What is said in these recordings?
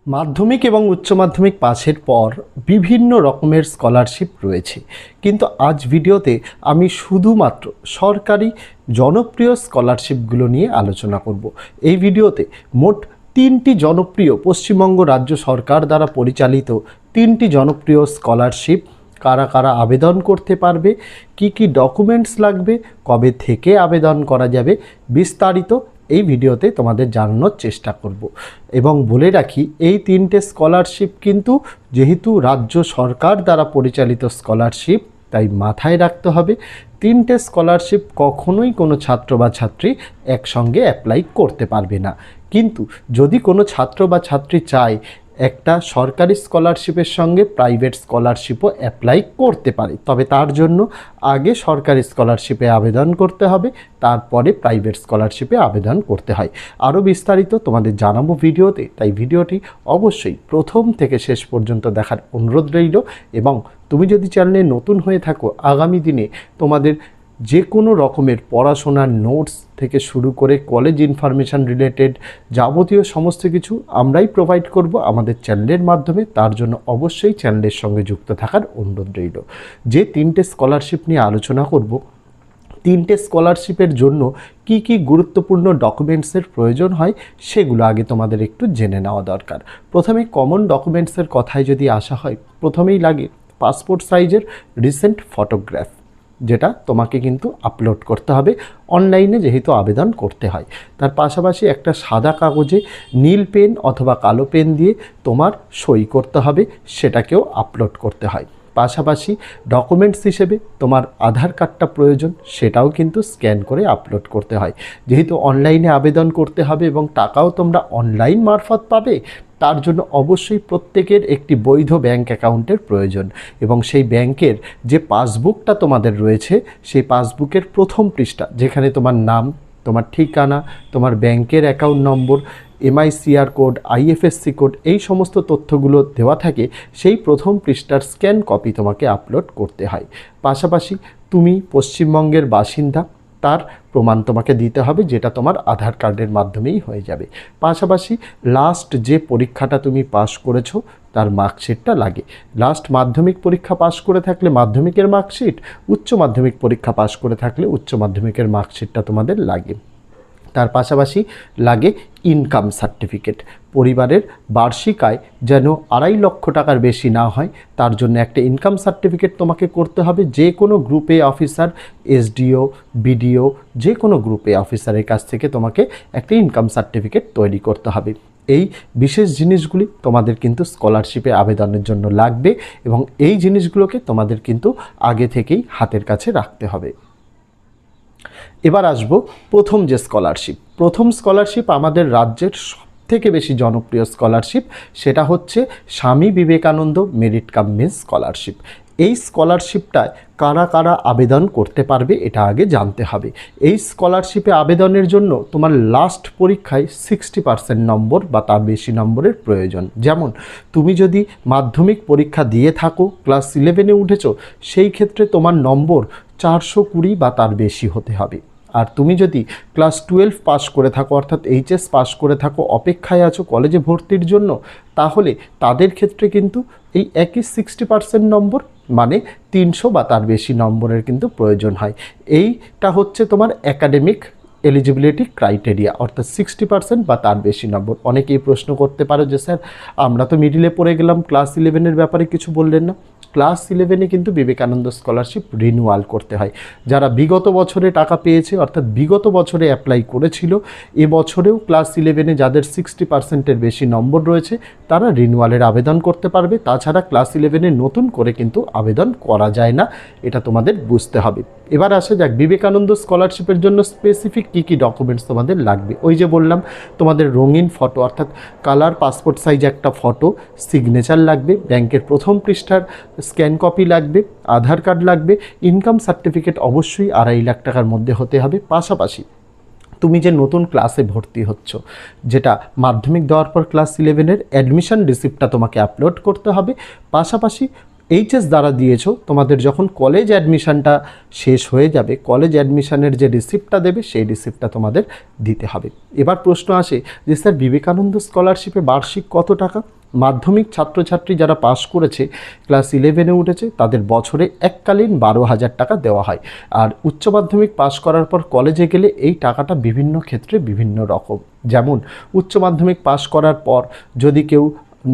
মাধ্যমিক এবং উচ্চ মাধ্যমিক পাশের পর বিভিন্ন রকমের স্কলারশিপ রয়েছে, কিন্তু আজ ভিডিওতে আমি শুধুমাত্র সরকারি জনপ্রিয় স্কলারশিপগুলো নিয়ে আলোচনা করব। এই ভিডিওতে মোট তিনটি জনপ্রিয় পশ্চিমবঙ্গ রাজ্য সরকার দ্বারা পরিচালিত তিনটি জনপ্রিয় স্কলারশিপ, কারা কারা আবেদন করতে পারবে, কি কি ডকুমেন্টস লাগবে, কবে থেকে আবেদন করা যাবে, বিস্তারিত এই ভিডিওতে তোমাদের জানানোর চেষ্টা করব। এবং বলে রাখি, এই তিনটে স্কলারশিপ কিন্তু যেহেতু রাজ্য সরকার দ্বারা পরিচালিত স্কলারশিপ, তাই মাথায় রাখতে হবে তিনটে স্কলারশিপ কখনোই কোনো ছাত্র বা ছাত্রী একসঙ্গে অ্যাপ্লাই করতে পারবে না। কিন্তু যদি কোনো ছাত্র বা ছাত্রী চায় একটা সরকারি স্কলারশিপের সঙ্গে প্রাইভেট স্কলারশিপও অ্যাপ্লাই করতে পারে, তবে তার জন্য আগে সরকারি স্কলারশিপে আবেদন করতে হবে, তারপরে প্রাইভেট স্কলারশিপে আবেদন করতে হয়। আরও বিস্তারিত তোমাদের জানাবো ভিডিওতে, তাই ভিডিওটি অবশ্যই প্রথম থেকে শেষ পর্যন্ত দেখার অনুরোধ রইল। এবং তুমি যদি চ্যানেলে নতুন হয়ে থাকো, আগামী দিনে তোমাদের যে কোনো রকমের পড়াশোনার নোটস থেকে শুরু করে কলেজ ইনফরমেশান রিলেটেড যাবতীয় সমস্ত কিছু আমরাই প্রোভাইড করব আমাদের চ্যানেলের মাধ্যমে। তার জন্য অবশ্যই চ্যানেলের সঙ্গে যুক্ত থাকার অনুরোধ রইল। যে তিনটে স্কলারশিপ নিয়ে আলোচনা করব, তিনটে স্কলারশিপের জন্য কি কি গুরুত্বপূর্ণ ডকুমেন্টসের প্রয়োজন হয় সেগুলো আগে তোমাদের একটু জেনে নেওয়া দরকার। প্রথমে কমন ডকুমেন্টসের কথায় যদি আসা হয়, প্রথমেই লাগে পাসপোর্ট সাইজের রিসেন্ট ফটোগ্রাফ, যেটা তোমাকে কিন্তু আপলোড করতে হবে অনলাইনে যেহেতু আবেদন করতে হয়। তার পাশাপাশি একটা সাদা কাগজে নীল পেন অথবা কালো পেন দিয়ে তোমার সই করতে হবে, সেটাকেও আপলোড করতে হয়। পাশাপাশি ডকুমেন্টস হিসেবে তোমার আধার কার্ডটা প্রয়োজন, সেটাও কিন্তু স্ক্যান করে আপলোড করতে হয়। যেহেতু অনলাইনে আবেদন করতে হবে এবং টাকাও তোমরা অনলাইন মারফত পাবে, তার জন্য অবশ্যই প্রত্যেকের একটি বৈধ ব্যাংক অ্যাকাউন্টের প্রয়োজন। এবং সেই ব্যাংকের যে পাসবুকটা তোমাদের রয়েছে, সেই পাসবুকের প্রথম পৃষ্ঠা, যেখানে তোমার নাম, তোমার ঠিকানা, তোমার ব্যাংকের account number, MICR code, IFSC code, এই সমস্ত তথ্যগুলো দেওয়া থাকে, সেই প্রথম পৃষ্ঠার স্ক্যান কপি তোমাকে আপলোড করতে হয়। পাশাপাশি তুমি পশ্চিমবঙ্গের বাসিন্দা, তার প্রমাণ তোমাকে দিতে হবে, যেটা তোমার আধার কার্ডের মাধ্যমেই হয়ে যাবে। পাশাপাশি লাস্ট যে পরীক্ষাটা তুমি পাস করেছো তার মার্কশিটটা লাগে। লাস্ট মাধ্যমিক পরীক্ষা পাস করে থাকলে মাধ্যমিকের মার্কশিট, উচ্চ মাধ্যমিক পরীক্ষা পাস করে থাকলে উচ্চ মাধ্যমিকের মার্কশিটটা তোমাদের লাগে। তার পাশাপাশি লাগে ইনকাম সার্টিফিকেট, পরিবারের বার্ষিক আয় যেন 2.5 লক্ষ টাকার বেশি না হয়, তার জন্য একটা ইনকাম সার্টিফিকেট তোমাকে করতে হবে। যে কোনো গ্রুপে অফিসার, SDO, BDO, যে কোনো গ্রুপে অফিসারের কাছ থেকে তোমাকে একটা ইনকাম সার্টিফিকেট তৈরি করতে হবে। এই বিশেষ জিনিসগুলি তোমাদের কিন্তু স্কলারশিপে আবেদনের জন্য লাগবে এবং এই জিনিসগুলোকে তোমাদের কিন্তু আগে থেকেই হাতের কাছে রাখতে হবে। এবার আসবো প্রথম যে স্কলারশিপ। প্রথম স্কলারশিপ আমাদের রাজ্যের সবথেকে বেশি জনপ্রিয় স্কলারশিপ, সেটা হচ্ছে Swami Vivekananda merit cum means scholarship. এই স্কলারশিপটায় কারা কারা আবেদন করতে পারবে এটা আগে জানতে হবে। এই স্কলারশিপে আবেদনের জন্য তোমার লাস্ট পরীক্ষায় 60% নম্বর বা তার বেশি নম্বরের প্রয়োজন। যেমন তুমি যদি মাধ্যমিক পরীক্ষা দিয়ে থাকো, ক্লাস 11-এ উঠেছো, সেই ক্ষেত্রে তোমার নম্বর 420 বা তার বেশি হতে হবে। আর তুমি যদি ক্লাস 12 পাস করে থাকো, অর্থাৎ HS পাস করে থাকো, অপেক্ষায় আছো কলেজে ভর্তির জন্য, তাহলে তাদের ক্ষেত্রে কিন্তু এই একই 60% নম্বর মানে 300 বা তার বেশি নম্বরের কিন্তু প্রয়োজন হয়। এইটা হচ্ছে তোমার একাডেমিক এলিজিবিলিটি ক্রাইটেরিয়া, অর্থাৎ 60% বা তার বেশি নম্বর। অনেকেই প্রশ্ন করতে পারো যে স্যার, আমরা তো মিডিলে পড়ে গেলাম, ক্লাস 11-এর ব্যাপারে কিছু বললেন না। ক্লাস 11-এ কিন্তু বিবেকানন্দ স্কলারশিপ রিনিউয়াল করতে হয়। যারা বিগত বছরে টাকা পেয়েছে, অর্থাৎ বিগত বছরে অ্যাপ্লাই করেছিল, এবছরেও ক্লাস 11-এ যাদের 60%-এর বেশি নম্বর রয়েছে, তারা রিনিউয়ালের আবেদন করতে পারবে। তাছাড়া ক্লাস 11-এ নতুন করে কিন্তু আবেদন করা যায় না, এটা তোমাদের বুঝতে হবে। এবার আসা যাক বিবেকানন্দ স্কলারশিপের জন্য স্পেসিফিক কী কী ডকুমেন্টস তোমাদের লাগবে। ওই যে বললাম, তোমাদের রঙিন ফটো, অর্থাৎ কালার পাসপোর্ট সাইজ একটা ফটো, সিগনেচার লাগবে, ব্যাংকের প্রথম পৃষ্ঠার স্ক্যান কপি লাগবে, আধার কার্ড লাগবে, ইনকাম সার্টিফিকেট অবশ্যই 2.5 লাখ টাকার মধ্যে হতে হবে। পাশাপাশি তুমি যে নতুন ক্লাসে ভর্তি হচ্ছ, যেটা মাধ্যমিক দেওয়ার পর ক্লাস 11-এর অ্যাডমিশন রিসিপ্টটা তোমাকে আপলোড করতে হবে। পাশাপাশি এইচএস দ্বারা দিয়েছো, তোমাদের যখন কলেজ অ্যাডমিশানটা শেষ হয়ে যাবে, কলেজ অ্যাডমিশানের যে রিসিপ্টটা দেবে সেই রিসিপ্টটা তোমাদের দিতে হবে। এবার প্রশ্ন আসে যে স্যার বিবেকানন্দ স্কলারশিপে বার্ষিক কত টাকা? মাধ্যমিক ছাত্রছাত্রী যারা পাশ করেছে, ক্লাস 11-এ উঠেছে, তাদের বছরে এককালীন 12,000 টাকা দেওয়া হয়। আর উচ্চ মাধ্যমিক পাশ করার পর কলেজে গেলে এই টাকাটা বিভিন্ন ক্ষেত্রে বিভিন্ন রকম। যেমন উচ্চ মাধ্যমিক পাশ করার পর যদি কেউ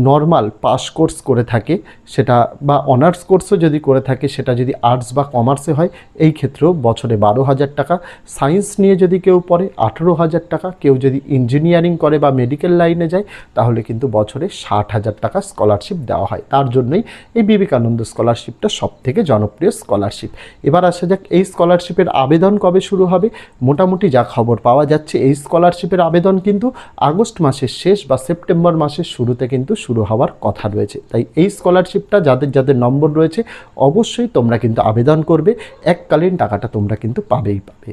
নর্মাল পাস কোর্স করে থাকে সেটা, বা অনার্স কোর্সও যদি করে থাকে সেটা যদি আর্টস বা কমার্সে হয়, এই ক্ষেত্রেও বছরে 12,000 টাকা। সায়েন্স নিয়ে যদি কেউ পড়ে 18,000 টাকা। কেউ যদি ইঞ্জিনিয়ারিং করে বা মেডিকেল লাইনে যায় তাহলে কিন্তু বছরে 60,000 টাকা স্কলারশিপ দেওয়া হয়। তার জন্যই এই বিবেকানন্দ স্কলারশিপটা সবথেকে জনপ্রিয় স্কলারশিপ। এবার আসা যাক এই স্কলারশিপের আবেদন কবে শুরু হবে। মোটামুটি যা খবর পাওয়া যাচ্ছে এই স্কলারশিপের আবেদন কিন্তু আগস্ট মাসের শেষ বা সেপ্টেম্বর মাসের শুরুতে কিন্তু শুরু হওয়ার কথা রয়েছে। তাই এই স্কলারশিপটা যাদের যাদের নম্বর রয়েছে অবশ্যই তোমরা কিন্তু আবেদন করবে, এককালীন টাকাটা তোমরা কিন্তু পাবেই পাবে।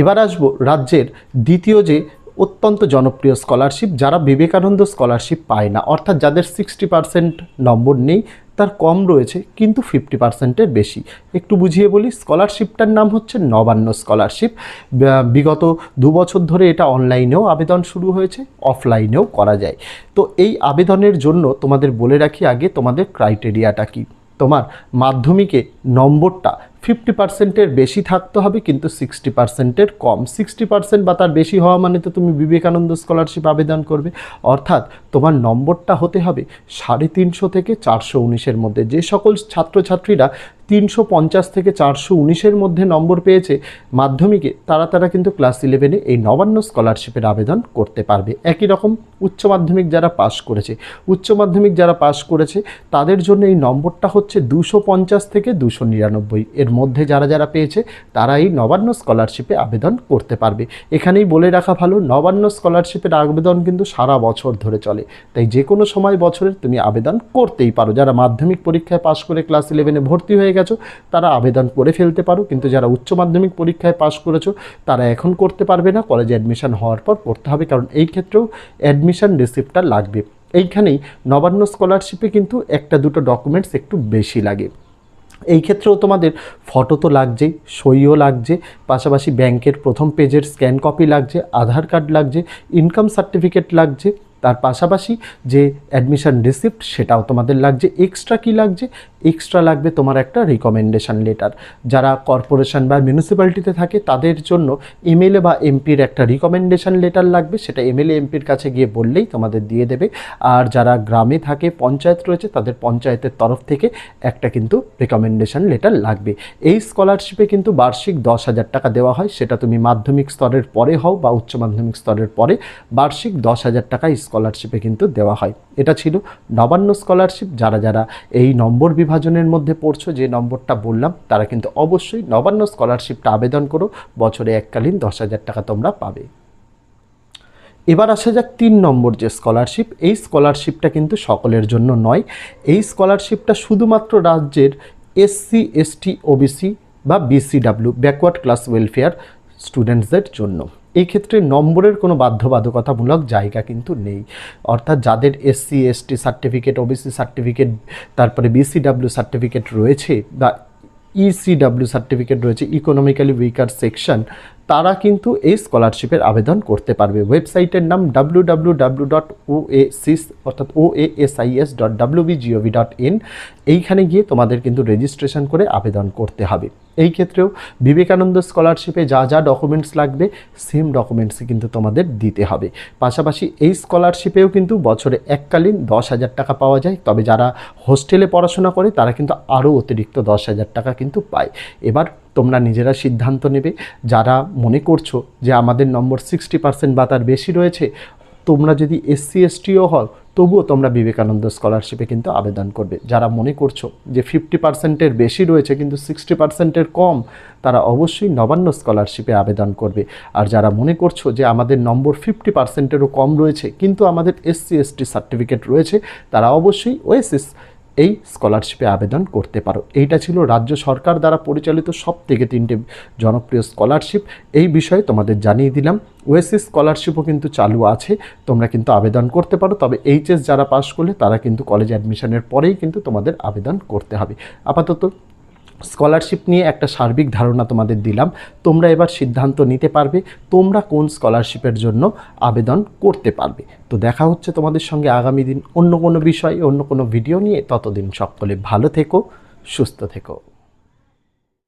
এবার আসবো রাজ্যের দ্বিতীয় যে অত্যন্ত জনপ্রিয় স্কলারশিপ, যারা বিবেকানন্দ স্কলারশিপ পায় না, অর্থাৎ যাদের 60% নম্বর নেই, তার কম রয়েছে কিন্তু 50%-এর বেশি। একটু বুঝিয়ে বলি, স্কলারশিপটার নাম হচ্ছে নবান্ন স্কলারশিপ। বিগত 2 বছর ধরে এটা অনলাইনেও আবেদন শুরু হয়েছে, অফলাইনেও করা যায়। তো এই আবেদনের জন্য তোমাদের বলে রাখি আগে তোমাদের ক্রাইটেরিয়াটা কী। তোমার মাধ্যমিকে নম্বরটা 50%-এর বেশি থাকতে হবে কিন্তু 60%-এর কম। 60% বা তার বেশি হওয়া মানে তো তুমি বিবেকানন্দ স্কলারশিপ আবেদন করবে। অর্থাৎ তোমার নম্বরটা হতে হবে 350 থেকে 419-এর মধ্যে। যে সকল ছাত্রছাত্রীরা 350 থেকে 419-এর মধ্যে নম্বর পেয়েছে মাধ্যমিকে, তারা কিন্তু ক্লাস 11-এ এই নবান্ন স্কলারশিপের আবেদন করতে পারবে। একই রকম উচ্চ মাধ্যমিক যারা পাশ করেছে, তাদের জন্য এই নম্বরটা হচ্ছে 250 থেকে 299। এর মধ্যে যারা পেয়েছে তারা এই নবান্ন স্কলারশিপে আবেদন করতে পারবে। এখানেই বলে রাখা ভালো, নবান্ন স্কলারশিপের আবেদন কিন্তু সারা বছর ধরে চলে। তাই যে কোনো সময় বছরের তুমি আবেদন করতেই পারো। যারা মাধ্যমিক পরীক্ষায় পাশ করে ক্লাস 11-এ ভর্তি হয়ে গেছো তারা আবেদন করে ফেলতে পারো, কিন্তু যারা উচ্চ মাধ্যমিক পরীক্ষায় পাশ করেছো তারা এখন করতে পারবে না, কলেজে অ্যাডমিশন হওয়ার পর করতে হবে, কারণ এই ক্ষেত্রেও অ্যাডমিশন রিসিপ্টটা লাগবে। এইখানেই নবান্ন স্কলারশিপে কিন্তু একটা দুটো ডকুমেন্টস একটু বেশি লাগে। এই ক্ষেত্রেও তোমাদের ফটো তো লাগছেই, সইও লাগছে, পাশাপাশি ব্যাংকের প্রথম পেজের স্ক্যান কপি লাগছে, আধার কার্ড লাগছে, ইনকাম সার্টিফিকেট লাগছে, তার পাশাপাশি যে অ্যাডমিশন রিসিপ্ট সেটাও তোমাদের লাগছে। এক্সট্রা কি লাগছে? এক্সট্রা লাগবে তোমার একটা রিকমেন্ডেশন লেটার। যারা কর্পোরেশন বা মিউনিসিপ্যালিটিতে থাকে তাদের জন্য এমএলএ বা এমপির একটা রিকমেন্ডেশন লেটার লাগবে, সেটা এমএলএ এমপির কাছে গিয়ে বললেই তোমাদের দিয়ে দেবে। আর যারা গ্রামে থাকে, পঞ্চায়েত রয়েছে, তাদের পঞ্চায়েতের তরফ থেকে একটা কিন্তু রিকমেন্ডেশন লেটার লাগবে। এই স্কলারশিপে কিন্তু বার্ষিক 10,000 টাকা দেওয়া হয়, সেটা তুমি মাধ্যমিক স্তরের পরে হও বা উচ্চ মাধ্যমিক স্তরের পরে, বার্ষিক 10,000 টাকা স্কলারশিপে কিন্তু দেওয়া হয়। এটা ছিল নবান্ন স্কলারশিপ। যারা এই নম্বর বিভাজনের মধ্যে পড়ছো, যে নম্বরটা বললাম, তারা কিন্তু অবশ্যই নবান্ন স্কলারশিপটা আবেদন করো, বছরে এককালীন 10,000 টাকা তোমরা পাবে। এবার আসা যাক 3 নম্বর যে স্কলারশিপ, এই স্কলারশিপটা কিন্তু সকলের জন্য নয়। এই স্কলারশিপটা শুধুমাত্র রাজ্যের এসসি, এসটি, ওবিসি বা বিসিডাব্লিউ ব্যাকওয়ার্ড ক্লাস ওয়েলফেয়ার স্টুডেন্টসদের জন্য। এই ক্ষেত্রে নম্বরের কোনো বাধ্যবাধকতামূলক জায়গা কিন্তু নেই। অর্থাৎ যাদের SC, ST certificate, OBC certificate, তারপরে বিসিডাব্লিউ সার্টিফিকেট রয়েছে বা ইসিডাব্লিউ সার্টিফিকেট রয়েছে, ইকোনমিক্যালি উইকার সেকশন, তারা কিন্তু এই স্কলারশিপের আবেদন করতে পারবে। ওয়েবসাইটের নাম www.oasis অর্থাৎ oasis.wbgov.in। এইখানে গিয়ে তোমাদের কিন্তু রেজিস্ট্রেশন করে আবেদন করতে হবে। এই ক্ষেত্রেও বিবেকানন্দ স্কলারশিপে যা ডকুমেন্টস লাগবে সেম ডকুমেন্টসই কিন্তু তোমাদের দিতে হবে। পাশাপাশি এই স্কলারশিপেও কিন্তু বছরে এককালীন 10,000 টাকা পাওয়া যায়, তবে যারা হোস্টেলে পড়াশোনা করে তারা কিন্তু আরও অতিরিক্ত 10,000 টাকা কিন্তু পায়। এবার তোমরা নিজেরা সিদ্ধান্ত নেবে। যারা মনে করছো যে আমাদের নম্বর 60% বা তার বেশি রয়েছে, তোমরা যদি এসসি, এসটিও হও তবুও তোমরা বিবেকানন্দ স্কলারশিপে কিন্তু আবেদন করবে। যারা মনে করছো যে 50%-এর বেশি রয়েছে কিন্তু 60%-এর কম, তারা অবশ্যই নবান্ন স্কলারশিপে আবেদন করবে। আর যারা মনে করছো যে আমাদের নম্বর 50%-এরও কম রয়েছে কিন্তু আমাদের এসসি, এসটি সার্টিফিকেট রয়েছে, তারা অবশ্যই ওএসএস এই স্কলারশিপে আবেদন করতে পারো। এইটা ছিল রাজ্য সরকার দ্বারা পরিচালিত সব থেকে 3টে জনপ্রিয় স্কলারশিপ। এই বিষয়ে তোমাদের জানিয়ে দিলাম। ওয়েসিস স্কলারশিপও কিন্তু চালু আছে, তোমরা কিন্তু আবেদন করতে পারো। তবে এইচএস যারা পাশ করলে তারা কিন্তু কলেজ অ্যাডমিশনের পরেই কিন্তু তোমাদের আবেদন করতে হবে। আপাতত স্কলারশিপ নিয়ে একটা সার্বিক ধারণা তোমাদের দিলাম। তোমরা এবার সিদ্ধান্ত নিতে পারবে তোমরা কোন স্কলারশিপের জন্য আবেদন করতে পারবে। তো দেখা হচ্ছে তোমাদের সঙ্গে আগামী দিন অন্য কোনো বিষয়, অন্য কোনো ভিডিও নিয়ে। ততদিন সকলে ভালো থেকো, সুস্থ থেকো।